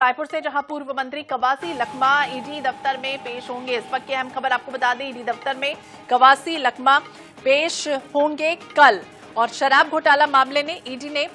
रायपुर से जहां पूर्व मंत्री कवासी लखमा ईडी दफ्तर में पेश होंगे। इस वक्त की अहम खबर आपको बता दें, ईडी दफ्तर में कवासी लखमा पेश होंगे कल। और शराब घोटाला मामले ने ईडी ने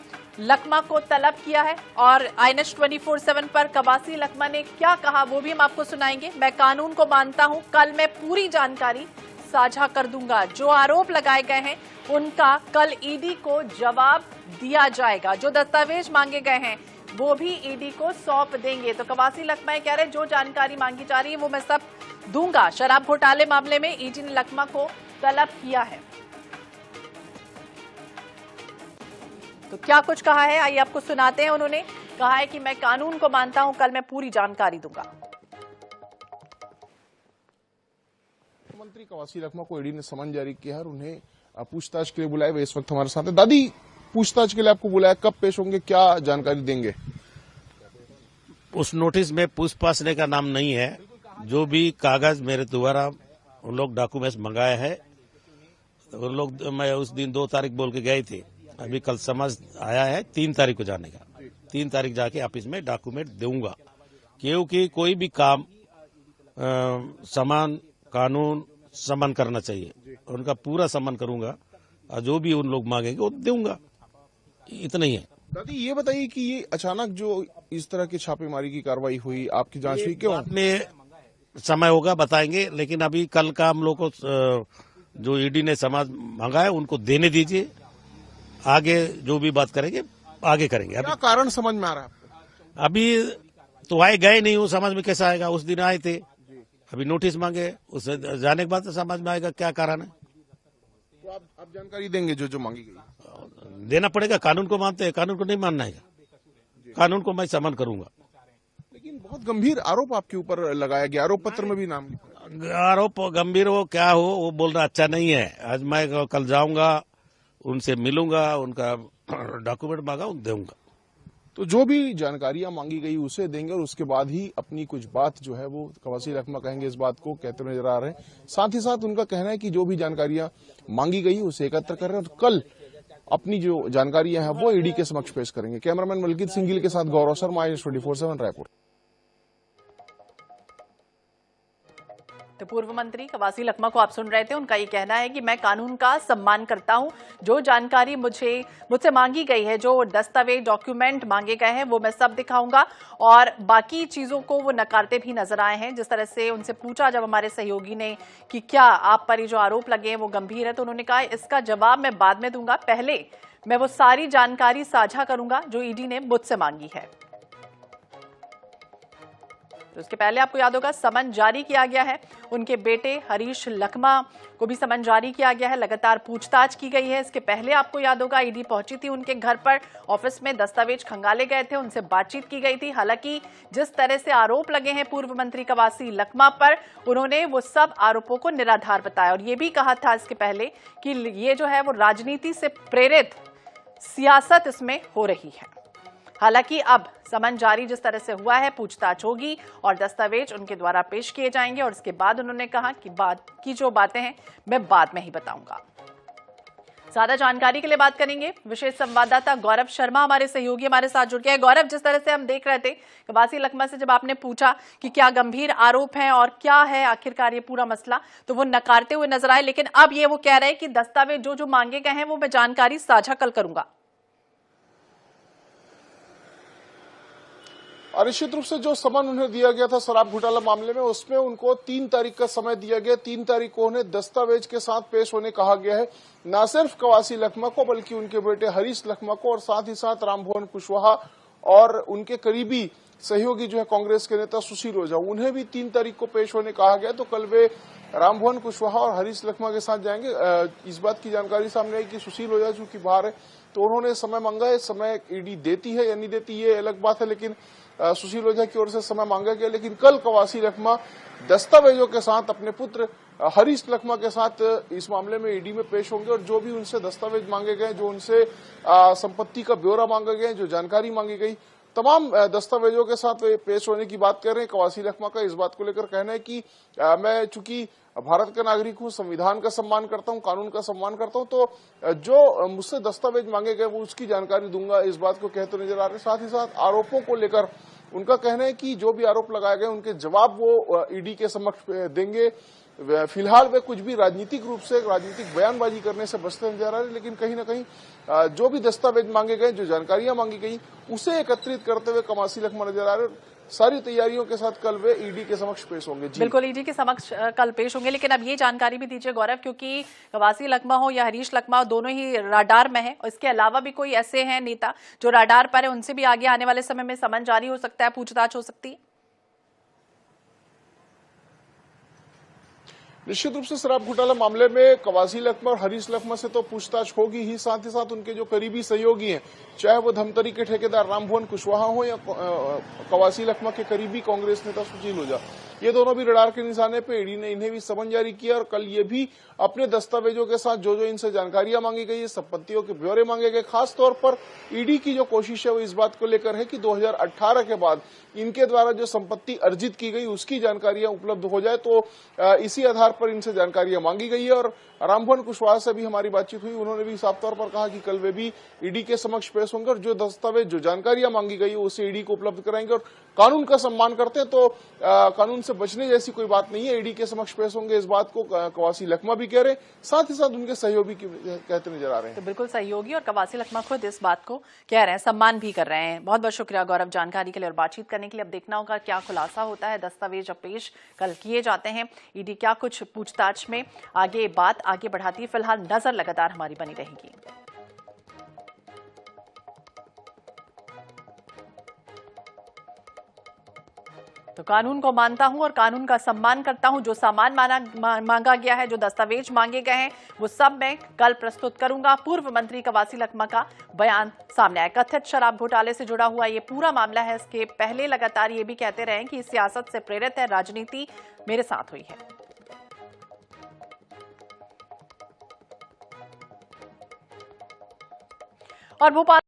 लखमा को तलब किया है और INS 24/7 पर कवासी लखमा ने क्या कहा वो भी हम आपको सुनाएंगे। मैं कानून को मानता हूं, कल मैं पूरी जानकारी साझा कर दूंगा। जो आरोप लगाए गए हैं उनका कल ईडी को जवाब दिया जाएगा। जो दस्तावेज मांगे गए हैं वो भी ईडी को सौंप देंगे। तो कवासी लखमा कह रहे जो जानकारी मांगी जा रही है वो मैं सब दूंगा। शराब घोटाले मामले में ईडी ने लखमा को तलब किया है। तो क्या कुछ कहा है आइए आपको सुनाते हैं। उन्होंने कहा है कि मैं कानून को मानता हूं, कल मैं पूरी जानकारी दूंगा। मंत्री कवासी लखमा को ईडी ने समन जारी किया है और उन्हें पूछताछ के लिए बुलाया। वे इस वक्त हमारे साथ है। दादी, पूछताछ के लिए आपको बुलाया, कब पेश होंगे, क्या जानकारी देंगे? उस नोटिस में पूछताछ का नाम नहीं है। जो भी कागज मेरे द्वारा उन लोग डॉक्यूमेंट्स मंगाए हैं, उन लोग मैं उस दिन 2 तारीख बोल के गए थे। अभी कल समझ आया है 3 तारीख को जाने का। 3 तारीख जाके ऑफिस में डॉक्यूमेंट दूंगा, क्योंकि कोई भी काम समान कानून सम्मान करना चाहिए। उनका पूरा सम्मान करूंगा और जो भी उन लोग मांगेंगे वो दूंगा। इतना ही है। दादी, ये बताइए कि ये अचानक जो इस तरह की छापेमारी की कार्रवाई हुई, आपकी जांच हुई, क्यों? में समय होगा बताएंगे, लेकिन अभी कल का हम लोग को जो ईडी ने समाज मांगा है उनको देने दीजिए। आगे जो भी बात करेंगे आगे करेंगे। क्या कारण समझ में आ रहा है आपको? अभी तो आए गए नहीं हूँ, समझ में कैसा आएगा? उस दिन आए थे, अभी नोटिस मांगे, उससे जाने के बाद तो समझ में आएगा क्या कारण है। तो आप जानकारी देंगे जो मांगी गई? देना पड़ेगा। कानून को मानते हैं, कानून को नहीं मानना है। कानून को मैं सम्मान करूंगा। लेकिन बहुत गंभीर आरोप आपके ऊपर लगाया गया, आरोप पत्र में भी नाम लिखा। आरोप गंभीर हो क्या हो वो बोलना अच्छा नहीं है। आज मैं कल जाऊंगा, उनसे मिलूंगा, उनका डॉक्यूमेंट मांगा दूंगा। तो जो भी जानकारियां मांगी गई उसे देंगे और उसके बाद ही अपनी कुछ बात जो है वो कवासी लखमा कहेंगे। इस बात को कहते नजर आ रहे हैं। साथ ही साथ उनका कहना है कि जो भी जानकारियां मांगी गई उसे एकत्र कर रहे हैं और कल अपनी जो जानकारियां हैं वो ईडी के समक्ष पेश करेंगे। कैमरामैन मलकीत सिंह के साथ गौरव शर्मा, INS 24/7 रायपुर। तो पूर्व मंत्री कवासी लखमा को आप सुन रहे थे। उनका ये कहना है कि मैं कानून का सम्मान करता हूं। जो जानकारी मुझसे मांगी गई है, जो दस्तावेज डॉक्यूमेंट मांगे गए हैं वो मैं सब दिखाऊंगा। और बाकी चीजों को वो नकारते भी नजर आए हैं। जिस तरह से उनसे पूछा जब हमारे सहयोगी ने कि क्या आप पर ये जो आरोप लगे हैं वो गंभीर है, तो उन्होंने कहा इसका जवाब मैं बाद में दूंगा, पहले मैं वो सारी जानकारी साझा करूंगा जो ईडी ने मुझसे मांगी है। तो उसके पहले आपको याद होगा समन जारी किया गया है। उनके बेटे हरीश लखमा को भी समन जारी किया गया है। लगातार पूछताछ की गई है। इसके पहले आपको याद होगा ईडी पहुंची थी उनके घर पर, ऑफिस में दस्तावेज खंगाले गए थे, उनसे बातचीत की गई थी। हालांकि जिस तरह से आरोप लगे हैं पूर्व मंत्री कवासी लखमा पर, उन्होंने वो सब आरोपों को निराधार बताया और ये भी कहा था इसके पहले कि ये जो है वो राजनीति से प्रेरित सियासत इसमें हो रही है। हालांकि अब समन जारी जिस तरह से हुआ है, पूछताछ होगी और दस्तावेज उनके द्वारा पेश किए जाएंगे और इसके बाद उन्होंने कहा कि बात की जो बातें हैं मैं बाद में ही बताऊंगा। ज्यादा जानकारी के लिए बात करेंगे। विशेष संवाददाता गौरव शर्मा हमारे सहयोगी हमारे साथ जुड़ गए हैं। गौरव, जिस तरह से हम देख रहे थे कवासी लखमा से जब आपने पूछा कि क्या गंभीर आरोप हैं और क्या है आखिरकार ये पूरा मसला, तो वो नकारते हुए नजर आए, लेकिन अब ये वो कह रहे हैं कि दस्तावेज जो मांगे गए हैं वो मैं जानकारी साझा कल करूंगा। और निश्चित रूप से जो समन उन्हें दिया गया था शराब घोटाला मामले में, उसमें उनको 3 तारीख का समय दिया गया। 3 तारीख को उन्हें दस्तावेज के साथ पेश होने कहा गया है। न सिर्फ कवासी लखमा को बल्कि उनके बेटे हरीश लखमा को और साथ ही साथ रामभुवन कुशवाहा और उनके करीबी सहयोगी जो है कांग्रेस के नेता सुशील ओझा, उन्हें भी 3 तारीख को पेश होने कहा गया। तो कल वे रामभुवन कुशवाहा और हरीश लखमा के साथ जाएंगे। इस बात की जानकारी सामने आई कि सुशील ओझा चूंकि बाहर है तो उन्होंने समय मांगा है। समय ईडी देती है या नहीं देती ये अलग बात है, लेकिन सुशील ओझा की ओर से समय मांगा गया। लेकिन कल कवासी लखमा दस्तावेजों के साथ अपने पुत्र हरीश लखमा के साथ इस मामले में ईडी में पेश होंगे और जो भी उनसे दस्तावेज मांगे गए, जो उनसे संपत्ति का ब्यौरा मांगा गया, जो जानकारी मांगी गई, तमाम दस्तावेजों के साथ वे पेश होने की बात कर रहे हैं। कवासी लखमा का इस बात को लेकर कहना है कि मैं चूंकि भारत का नागरिक हूं, संविधान का सम्मान करता हूं, कानून का सम्मान करता हूं, तो जो मुझसे दस्तावेज मांगे गए वो उसकी जानकारी दूंगा, इस बात को कहते नजर आ रहे हैं। साथ ही साथ आरोपों को लेकर उनका कहना है कि जो भी आरोप लगाए गए उनके जवाब वो ईडी के समक्ष देंगे। फिलहाल वे कुछ भी राजनीतिक रूप से राजनीतिक बयानबाजी करने से बचते नजर आ रहे हैं, लेकिन कहीं ना कहीं जो भी दस्तावेज मांगे गए, जो जानकारियां मांगी गई, उसे एकत्रित करते हुए कवासी लखमा नजर आ रहे हैं। सारी तैयारियों के साथ कल वे ईडी के समक्ष पेश होंगे। बिल्कुल ईडी के समक्ष कल पेश होंगे, लेकिन अब ये जानकारी भी दीजिए गौरव, क्योंकि कवासी लखमा हो या हरीश लखमा हो, दोनों ही राडार में है। इसके अलावा भी कोई ऐसे हैं नेता जो राडार पर है, उनसे भी आगे आने वाले समय में समन जारी हो सकता है, पूछताछ हो सकती है? निश्चित रूप से शराब घोटाला मामले में कवासी लखमा और हरीश लखमा से तो पूछताछ होगी ही, साथ ही साथ उनके जो करीबी सहयोगी हैं, चाहे वो धमतरी के ठेकेदार रामभुवन कुशवाहा हो या कवासी लखमा के करीबी कांग्रेस नेता सुशील ओझा, ये दोनों भी रडार के निशाने पे ईडी ने इन्हें भी समन जारी किया। और कल ये भी अपने दस्तावेजों के साथ जो जो इनसे जानकारियां मांगी गई है, संपत्तियों के ब्यौरे मांगे गए। खासतौर पर ईडी की जो कोशिश है वो इस बात को लेकर है कि 2018 के बाद इनके द्वारा जो संपत्ति अर्जित की गई उसकी जानकारियां उपलब्ध हो जाए, तो इसी आधार पर इनसे जानकारियां मांगी गई है। और रामभुवन कुशवाहा से भी हमारी बातचीत हुई, उन्होंने भी साफ तौर पर कहा कि कल वे भी ईडी के समक्ष पेश होंगे और जो दस्तावेज, जो जानकारियां मांगी गई उसे ईडी को उपलब्ध कराएंगे। और कानून का सम्मान करते हैं तो कानून से बचने जैसी कोई बात नहीं है, ईडी के समक्ष पेश होंगे। इस बात को कवासी लखमा भी कह रहे, साथ ही साथ उनके सहयोगी कहते नजर आ रहे हैं। तो बिल्कुल सहयोगी और कवासी लखमा खुद इस बात को कह रहे हैं, सम्मान भी कर रहे हैं। बहुत बहुत शुक्रिया गौरव जानकारी के लिए और बातचीत करने के लिए। अब देखना होगा क्या खुलासा होता है, दस्तावेज अब पेश कल किए जाते हैं, ईडी क्या कुछ पूछताछ में आगे बात आगे बढ़ाती है। फिलहाल नजर लगातार हमारी बनी रहेगी। तो कानून को मानता हूं और कानून का सम्मान करता हूं। जो सामान मांगा गया है, जो दस्तावेज मांगे गए हैं, वो सब मैं कल प्रस्तुत करूंगा। पूर्व मंत्री कवासी लखमा का बयान सामने आया। कथित शराब घोटाले से जुड़ा हुआ ये पूरा मामला है। इसके पहले लगातार ये भी कहते रहे कि सियासत से प्रेरित है, राजनीति मेरे साथ हुई है। और भोपाल